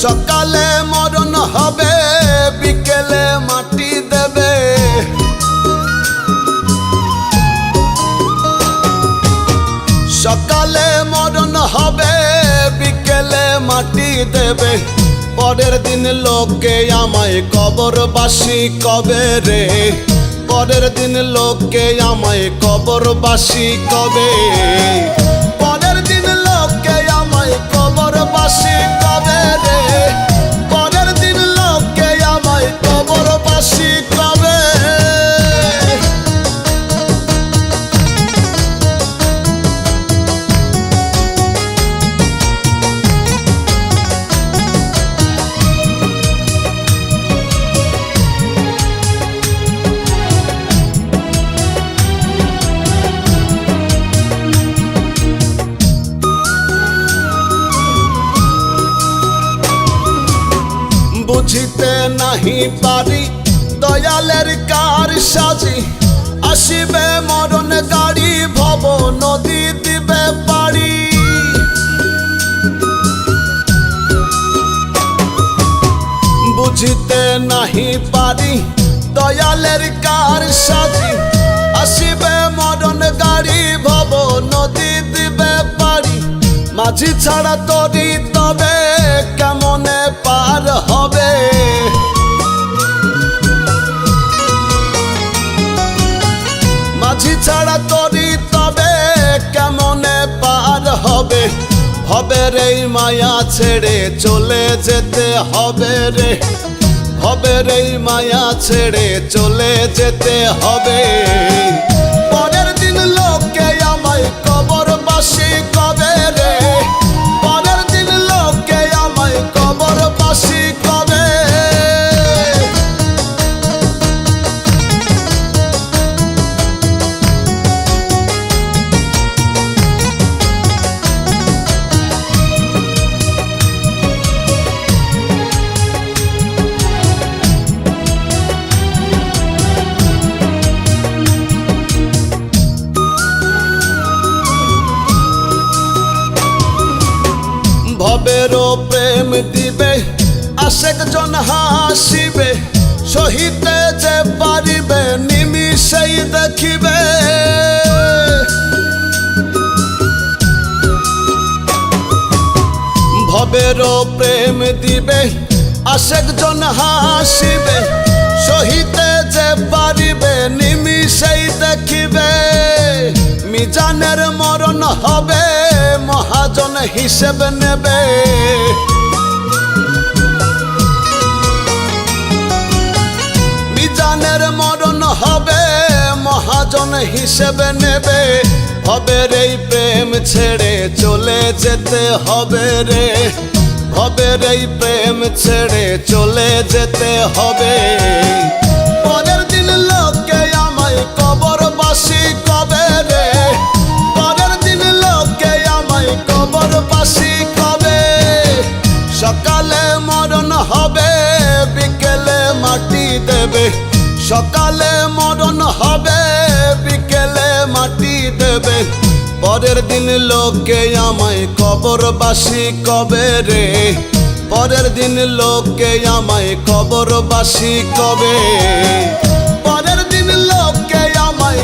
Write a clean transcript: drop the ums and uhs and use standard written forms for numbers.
সকালে মরণ হবে, বিকেলে মাটি দেবে। সকালে মরণ হবে, বিকেলে মাটি দেবে। পরের দিন লোকে আমায় কবরবাসী কবে রে, পরের দিন লোকে আমায় কবরবাসী কবে, পরের দিন লোকে আমায় কবরবাসী কবে রে, পরের দিন লোকে আমায় কবরবাসী কবে। বুঝিতে নাহি পারি দয়ালের কার সাজি, আসিবে মরণ গাড়ি ভব নদী দিবে পারি। বুঝিতে নাহি পারি দয়ালের কার সাজি, আসিবে মরণ গাড়ি ভব নদী দিবে পারি। মাঝি ছাড়া তরি তবে কেমনে পার হবে, মাঝি ছাড়া তরি তবে কেমনে পার হবে। হবে রে মায়া ছেড়ে চলে যেতে হবে রে, হবে রে মায়া ছেড়ে চলে যেতে হবে। পরের দিন লোকে আমায় কবরবাসী কবে রে, পরের দিন লোকে আমায় কবরবাসী কবে। ভবেরও প্রেম দিবে, আশেক জন হাসিবে, সহিতে যে পারিবে নিমিষেই দেখিবে। ভবেরও প্রেম দিবে, আশেক জন হাসিবে, সহিতে যে পারিবে নিমিষেই দেখিবে। মিজানের মরণ হবে, মহাজন হিসেব নেবে। মিজানের মরণ হবে, মহাজন হিসেব নেবে। হবে রে প্রেম ছেড়ে চলে যেতে হবে রে, হবে রে প্রেম ছেড়ে চলে যেতে হবে। পরের দিন লোকে আমায় কবরবাসী কবে রে, পরের দিন লোকে আমায় কবরবাসী কবে। সকালে মরণ হবে, বিকেলে মাটি দেবে। সকালে মরণ হবে, বিকেলে মাটি দেবে। পরের দিন লোকে আমায় কবরবাসী কবে রে, পরের দিন লোকে আমায় কবরবাসী কবে, পরের দিন লোকে আমায়